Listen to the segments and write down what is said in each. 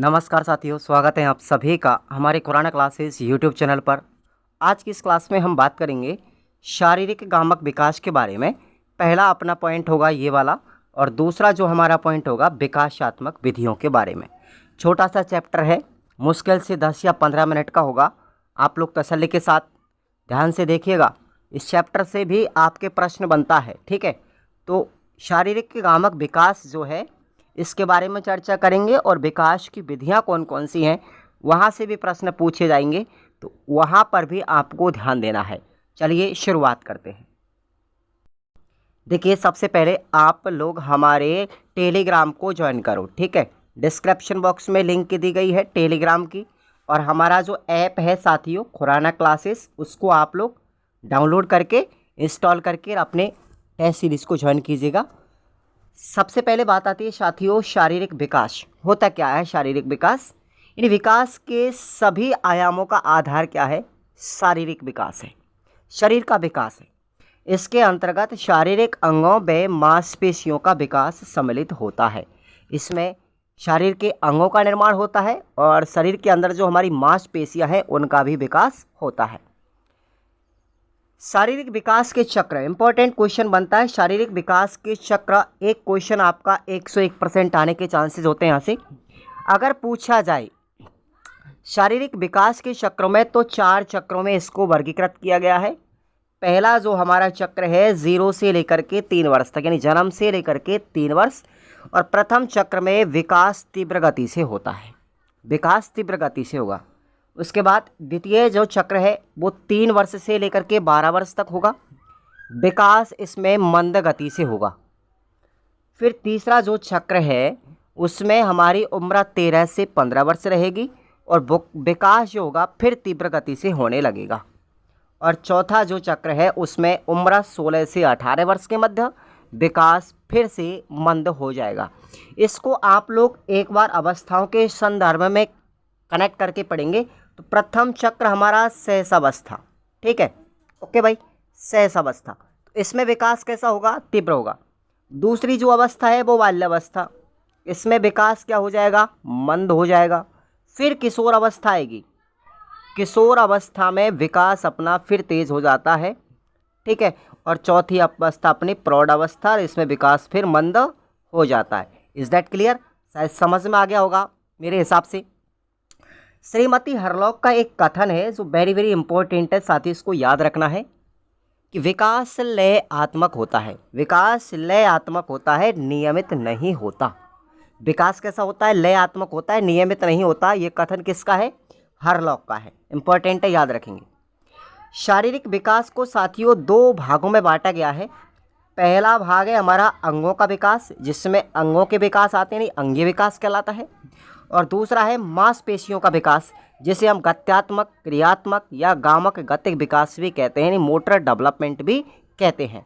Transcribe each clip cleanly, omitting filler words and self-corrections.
नमस्कार साथियों, स्वागत है आप सभी का हमारे खुराना क्लासेस यूट्यूब चैनल पर। आज की इस क्लास में हम बात करेंगे शारीरिक गामक विकास के बारे में। पहला अपना पॉइंट होगा ये वाला और दूसरा जो हमारा पॉइंट होगा विकासात्मक विधियों के बारे में। छोटा सा चैप्टर है, मुश्किल से 10 या 15 मिनट का होगा। आप लोग तसल्ली के साथ ध्यान से देखिएगा, इस चैप्टर से भी आपके प्रश्न बनता है, ठीक है। तो शारीरिक गामक विकास जो है इसके बारे में चर्चा करेंगे और विकास की विधियां कौन कौन सी हैं वहां से भी प्रश्न पूछे जाएंगे, तो वहां पर भी आपको ध्यान देना है। चलिए शुरुआत करते हैं। देखिए, सबसे पहले आप लोग हमारे टेलीग्राम को ज्वाइन करो, ठीक है। डिस्क्रिप्शन बॉक्स में लिंक दी गई है टेलीग्राम की, और हमारा जो ऐप है साथियों खुराना क्लासेस, उसको आप लोग डाउनलोड करके इंस्टॉल करके अपने टेस्ट सीरीज़ को ज्वाइन कीजिएगा। सबसे पहले बात आती है साथियों शारीरिक विकास। होता क्या है शारीरिक विकास? इन विकास के सभी आयामों का आधार क्या है? शारीरिक विकास है, शरीर का विकास है। इसके अंतर्गत शारीरिक अंगों व मांसपेशियों का विकास सम्मिलित होता है। इसमें शरीर के अंगों का निर्माण होता है और शरीर के अंदर जो हमारी मांसपेशियां हैं उनका भी विकास होता है। शारीरिक विकास के चक्र, इंपॉर्टेंट क्वेश्चन बनता है शारीरिक विकास के चक्र। एक क्वेश्चन आपका 101% आने के चांसेस होते हैं यहाँ से। अगर पूछा जाए शारीरिक विकास के चक्रों में, तो 4 चक्रों में इसको वर्गीकृत किया गया है। पहला जो हमारा चक्र है 0 से लेकर के 3 वर्ष तक, यानी जन्म से लेकर के 3 वर्ष। और प्रथम चक्र में विकास तीव्र गति से होता है, विकास तीव्र गति से होगा। उसके बाद द्वितीय जो चक्र है वो 3 वर्ष से लेकर के 12 वर्ष तक होगा, विकास इसमें मंद गति से होगा। फिर तीसरा जो चक्र है उसमें हमारी उम्र 13 से 15 वर्ष रहेगी और विकास जो होगा फिर तीव्र गति से होने लगेगा। और चौथा जो चक्र है उसमें उम्र 16 से 18 वर्ष के मध्य, विकास फिर से मंद हो जाएगा। इसको आप लोग एक बार अवस्थाओं के संदर्भ में कनेक्ट करके पढ़ेंगे। तो प्रथम चक्र हमारा सहसावस्था, ठीक है, ओके भाई, सहसावस्था। तो इसमें विकास कैसा होगा? तीव्र होगा। दूसरी जो अवस्था है वो बाल्यावस्था, इसमें विकास क्या हो जाएगा? मंद हो जाएगा। फिर किशोर अवस्था आएगी, किशोर अवस्था में विकास अपना फिर तेज हो जाता है, ठीक है। और चौथी अवस्था अपनी प्रौढ़ अवस्था, इसमें विकास फिर मंद हो जाता है। Is that clear? शायद समझ में आ गया होगा मेरे हिसाब से। श्रीमती हरलॉक का एक कथन है जो वेरी वेरी इंपॉर्टेंट है, साथ ही इसको याद रखना है कि विकास लय आत्मक होता है। विकास लय आत्मक होता है, नियमित नहीं होता। विकास कैसा होता है? लय आत्मक होता है, नियमित नहीं होता। ये कथन किसका है? हरलॉक का है। इंपॉर्टेंट है, याद रखेंगे। शारीरिक विकास को साथियों 2 भागों में बांटा गया है। पहला भाग है हमारा अंगों का विकास, जिसमें अंगों के विकास आते हैं, अंगीय विकास कहलाता है। और दूसरा है मांसपेशियों का विकास, जिसे हम गत्यात्मक, क्रियात्मक या गामक गतिक विकास भी कहते हैं, मोटर डेवलपमेंट भी कहते हैं।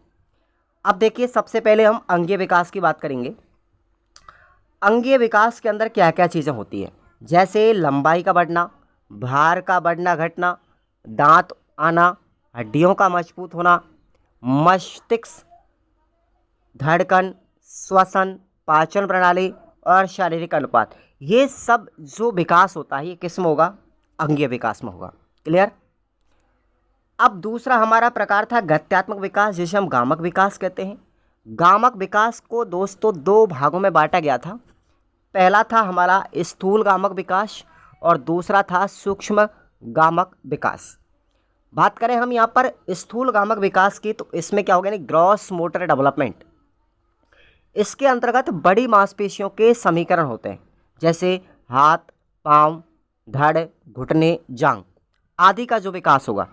अब देखिए, सबसे पहले हम अंगीय विकास की बात करेंगे। अंगीय विकास के अंदर क्या क्या चीज़ें होती है? जैसे लंबाई का बढ़ना, भार का बढ़ना घटना, दांत आना, हड्डियों का मजबूत होना, मस्तिष्क, धड़कन, श्वसन, पाचन प्रणाली और शारीरिक अनुपात, ये सब जो विकास होता है ये किस में होगा? अंगीय विकास में होगा। क्लियर? अब दूसरा हमारा प्रकार था गत्यात्मक विकास, जिसे हम गामक विकास कहते हैं। गामक विकास को दोस्तों 2 भागों में बांटा गया था। पहला था हमारा स्थूल गामक विकास और दूसरा था सूक्ष्म गामक विकास। बात करें हम यहाँ पर स्थूल गामक विकास की, तो इसमें क्या होगा? यानी ग्रॉस मोटर डेवलपमेंट। इसके अंतर्गत बड़ी मांसपेशियों के समीकरण होते हैं, जैसे हाथ, पांव, धड़, घुटने, जांघ आदि का जो विकास होगा,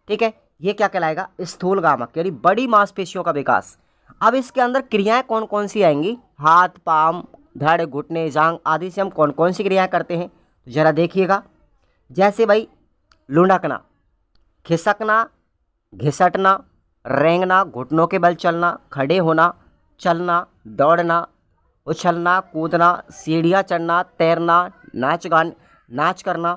ठीक है, ये क्या कहलाएगा? स्थूल गामक, यानी बड़ी मांसपेशियों का विकास। अब इसके अंदर क्रियाएं कौन कौन सी आएंगी? हाथ, पांव, धड़, घुटने, जांघ आदि से हम कौन कौन सी क्रियाएं करते हैं? तो जरा देखिएगा। जैसे भाई लुढ़कना, खिसकना, घिसटना, रेंगना, घुटनों के बल चलना, खड़े होना, चलना, दौड़ना, उछलना, कूदना, सीढ़ियाँ चढ़ना, तैरना, नाच करना,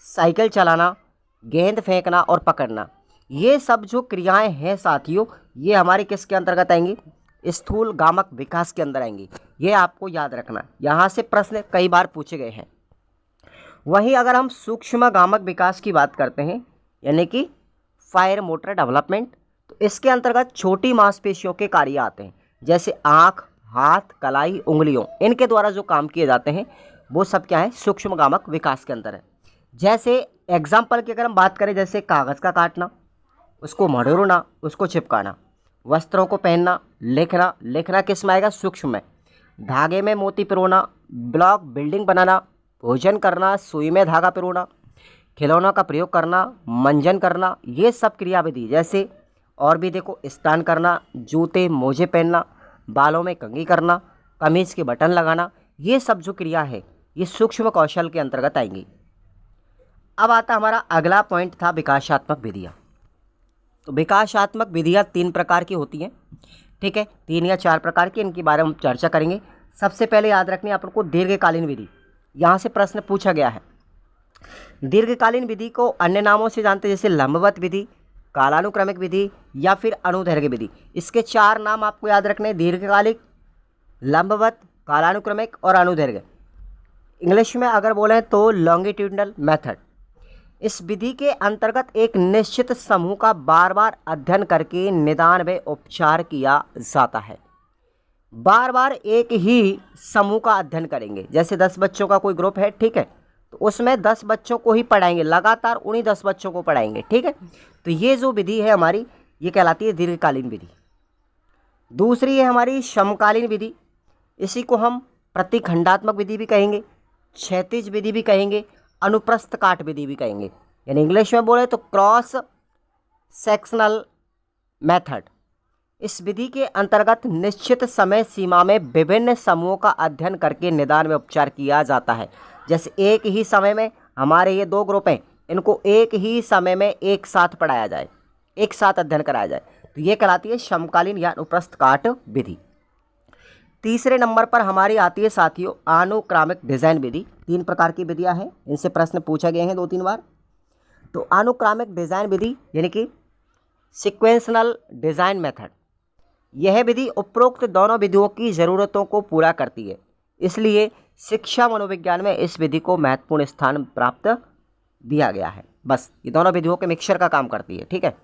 साइकिल चलाना, गेंद फेंकना और पकड़ना, ये सब जो क्रियाएं हैं साथियों, ये हमारे किसके अंतर्गत आएंगी? स्थूल गामक विकास के अंदर आएंगी। ये आपको याद रखना, यहाँ से प्रश्न कई बार पूछे गए हैं। वहीं अगर हम सूक्ष्मगामक विकास की बात करते हैं यानी कि फायर मोटर डेवलपमेंट, तो इसके अंतर्गत छोटी मांसपेशियों के कार्य आते हैं, जैसे आँख, हाथ, कलाई, उंगलियों, इनके द्वारा जो काम किए जाते हैं वो सब क्या है, सूक्ष्मगामक विकास के अंदर है। जैसे एग्जाम्पल की अगर हम बात करें, जैसे कागज़ का काटना, उसको मरोड़ना, उसको चिपकाना, वस्त्रों को पहनना, लिखना, लिखना किस में आएगा, सूक्ष्म में, धागे में मोती पिरोना, ब्लॉक बिल्डिंग बनाना, भोजन करना, सुई में धागा पिरोना, खिलौनों का प्रयोग करना, मंजन करना, ये सब क्रियाविधि। जैसे और भी देखो, स्नान करना, जूते मोजे पहनना, बालों में कंघी करना, कमीज के बटन लगाना, ये सब जो क्रिया है ये सूक्ष्म कौशल के अंतर्गत आएंगी। अब आता हमारा अगला पॉइंट था विकासात्मक विधियाँ। तो विकासात्मक विधियाँ 3 प्रकार की होती हैं, ठीक है, 3 या 4 प्रकार की, इनके बारे में हम चर्चा करेंगे। सबसे पहले याद रखनी अपन को दीर्घकालीन विधि, यहाँ से प्रश्न पूछा गया है। दीर्घकालीन विधि को अन्य नामों से जानते हैं, जैसे लंबवत विधि, कालानुक्रमिक विधि या फिर अनुदैर्घ्य विधि। इसके 4 नाम आपको याद रखने, दीर्घकालिक, लंबवत, कालानुक्रमिक और अनुदैर्घ्य। इंग्लिश में अगर बोलें तो लॉन्गिट्यूडनल मेथड। इस विधि के अंतर्गत एक निश्चित समूह का बार बार अध्ययन करके निदान व उपचार किया जाता है। बार बार एक ही समूह का अध्ययन करेंगे, जैसे 10 बच्चों का कोई ग्रुप है, ठीक है, तो उसमें 10 बच्चों को ही पढ़ाएंगे, लगातार उन्हीं 10 बच्चों को पढ़ाएंगे, ठीक है। तो ये जो विधि है हमारी, ये कहलाती है दीर्घकालीन विधि। दूसरी है हमारी समकालीन विधि, इसी को हम प्रतिखंडात्मक विधि भी कहेंगे, क्षैतिज विधि भी कहेंगे, अनुप्रस्थ काट विधि भी कहेंगे, यानी इंग्लिश में बोले तो क्रॉस सेक्शनल मेथड। इस विधि के अंतर्गत निश्चित समय सीमा में विभिन्न समूहों का अध्ययन करके निदान में उपचार किया जाता है। जैसे एक ही समय में हमारे ये 2 ग्रुप हैं, इनको एक ही समय में एक साथ पढ़ाया जाए, एक साथ अध्ययन कराया जाए, तो ये कहलाती है समकालीन या अनुप्रस्थ काट विधि। तीसरे नंबर पर हमारी आती है साथियों अनुक्रमिक डिज़ाइन विधि। 3 प्रकार की विधियाँ हैं, इनसे प्रश्न पूछा गए हैं 2-3 बार। तो अनुक्रमिक डिज़ाइन विधि यानी कि सिक्वेंशनल डिज़ाइन मेथड, यह विधि उपरोक्त दोनों विधियों की ज़रूरतों को पूरा करती है, इसलिए शिक्षा मनोविज्ञान में इस विधि को महत्वपूर्ण स्थान प्राप्त दिया गया है। बस ये दोनों विधियों के मिक्सचर का काम करती है, ठीक है।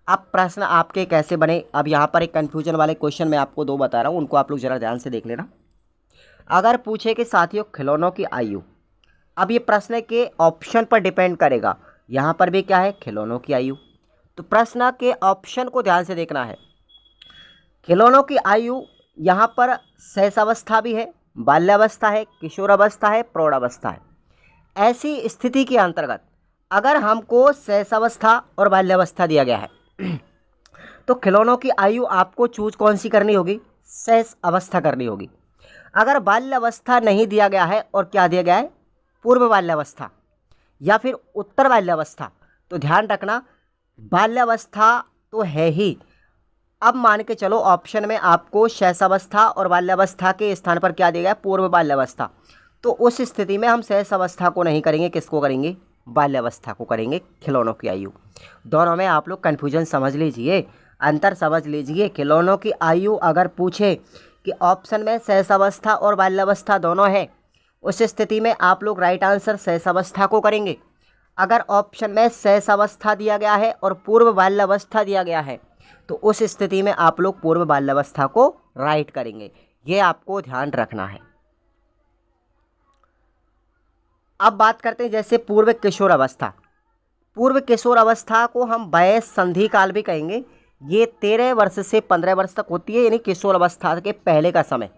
अब प्रश्न आपके कैसे बने, अब यहाँ पर एक कन्फ्यूजन वाले क्वेश्चन मैं आपको 2 बता रहा हूँ, उनको आप लोग ज़रा ध्यान से देख लेना। अगर पूछे कि साथियों खिलौनों की आयु, अब ये प्रश्न के ऑप्शन पर डिपेंड करेगा, यहाँ पर भी क्या है, खिलौनों की आयु, तो प्रश्न के ऑप्शन को ध्यान से देखना है। खिलौनों की आयु यहाँ पर शैशवावस्था भी है, बाल्यावस्था है, किशोरावस्था है, प्रौढ़ावस्था है। ऐसी स्थिति के अंतर्गत अगर हमको शैशवावस्था और बाल्यावस्था दिया गया है तो खिलौनों की आयु आपको चूज कौन सी करनी होगी, शैश अवस्था करनी होगी। अगर बाल्यावस्था नहीं दिया गया है और क्या दिया गया है, पूर्व बाल्यावस्था या फिर उत्तर बाल्यावस्था, तो ध्यान रखना बाल्यावस्था तो है ही। अब मान के चलो ऑप्शन में आपको शैशवावस्था और बाल्यावस्था के स्थान पर क्या दिया गया, पूर्व बाल्यावस्था, तो उस स्थिति में हम शैशवावस्था को नहीं करेंगे, किसको करेंगे, बाल्यावस्था को करेंगे। खिलौनों की आयु, दोनों में आप लोग कन्फ्यूजन समझ लीजिए, अंतर समझ लीजिए। खिलौनों की आयु अगर पूछे कि ऑप्शन में शैशवावस्था और बाल्यावस्था दोनों है, उस स्थिति में आप लोग राइट आंसर शैशवावस्था को करेंगे। अगर ऑप्शन में शैशवावस्था दिया गया है और पूर्व बाल्यावस्था दिया गया है, तो उस स्थिति में आप लोग पूर्व बाल्यावस्था को राइट करेंगे, ये आपको ध्यान रखना है। अब बात करते हैं जैसे पूर्व किशोर अवस्था। पूर्व किशोर अवस्था को हम वयस संधि काल भी कहेंगे। ये 13 वर्ष से 15 वर्ष तक होती है, यानी किशोर अवस्था के पहले का समय।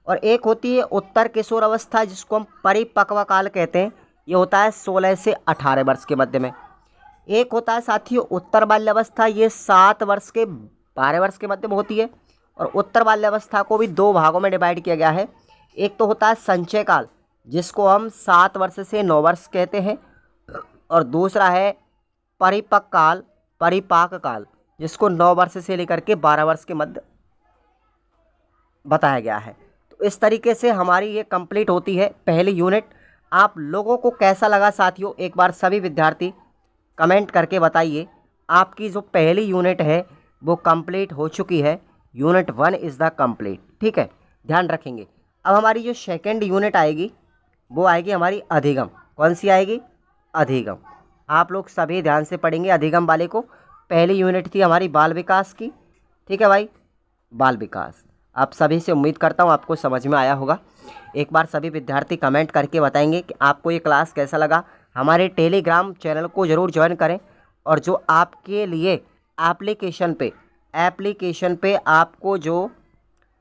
और एक होती है उत्तर किशोर अवस्था, जिसको हम परिपक्व काल कहते हैं, ये होता है 16 से 18 वर्ष के मध्य में। एक होता है साथियों उत्तर बाल्यावस्था, ये 7 वर्ष के 12 वर्ष के मध्य में होती है। और उत्तर बाल्यावस्था को भी 2 भागों में डिवाइड किया गया है। एक तो होता है संचय काल, जिसको हम 7 वर्ष से 9 वर्ष कहते हैं, और दूसरा है परिपक्व काल, परिपाक काल, जिसको 9 वर्ष से लेकर के 12 वर्ष के मध्य बताया गया है। तो इस तरीके से हमारी ये कंप्लीट होती है पहली यूनिट। आप लोगों को कैसा लगा साथियों, एक बार सभी विद्यार्थी कमेंट करके बताइए। आपकी जो पहली यूनिट है वो कंप्लीट हो चुकी है, यूनिट 1 इज़ द कंप्लीट, ठीक है, ध्यान रखेंगे। अब हमारी जो सेकेंड यूनिट आएगी वो आएगी हमारी अधिगम। कौन सी आएगी? अधिगम। आप लोग सभी ध्यान से पढ़ेंगे अधिगम वाले को। पहली यूनिट थी हमारी बाल विकास की, ठीक है भाई, बाल विकास। आप सभी से उम्मीद करता हूँ आपको समझ में आया होगा। एक बार सभी विद्यार्थी कमेंट करके बताएंगे कि आपको ये क्लास कैसा लगा। हमारे टेलीग्राम चैनल को ज़रूर ज्वाइन करें, और जो आपके लिए एप्लीकेशन पे आपको जो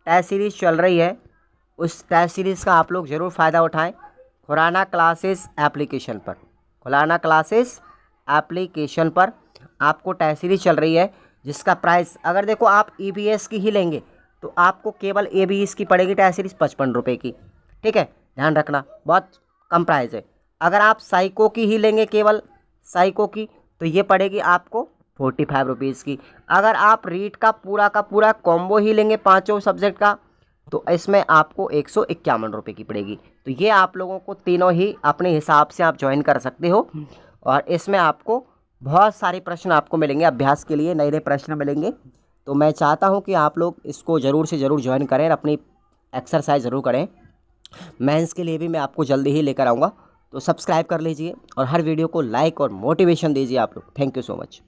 टेस्ट सीरीज़ चल रही है, उस टेस्ट सीरीज़ का आप लोग ज़रूर फ़ायदा उठाएं। खुराना क्लासेस एप्लीकेशन पर, खुराना क्लासेस एप्लीकेशन पर आपको टेस्ट सीरीज़ चल रही है, जिसका प्राइस अगर देखो आप EVS की ही लेंगे तो आपको केवल EVS की पड़ेगी टेस्ट सीरीज़ 55 रुपये की, ठीक है, ध्यान रखना, बहुत कम प्राइस है। अगर आप साइको की ही लेंगे, केवल साइको की, तो ये पड़ेगी आपको 45 रुपीज़ की। अगर आप रीट का पूरा कॉम्बो ही लेंगे पाँचों सब्जेक्ट का, तो इसमें आपको 151 रुपये की पड़ेगी। तो ये आप लोगों को तीनों ही अपने हिसाब से आप ज्वाइन कर सकते हो, और इसमें आपको बहुत सारे प्रश्न आपको मिलेंगे अभ्यास के लिए, नए नए प्रश्न मिलेंगे। तो मैं चाहता हूँ कि आप लोग इसको ज़रूर से ज़रूर ज्वाइन करें और अपनी एक्सरसाइज ज़रूर करें। मेंस के लिए भी मैं आपको जल्दी ही लेकर आऊँगा, तो सब्सक्राइब कर लीजिए और हर वीडियो को लाइक और मोटिवेशन दीजिए आप लोग। Thank you so much.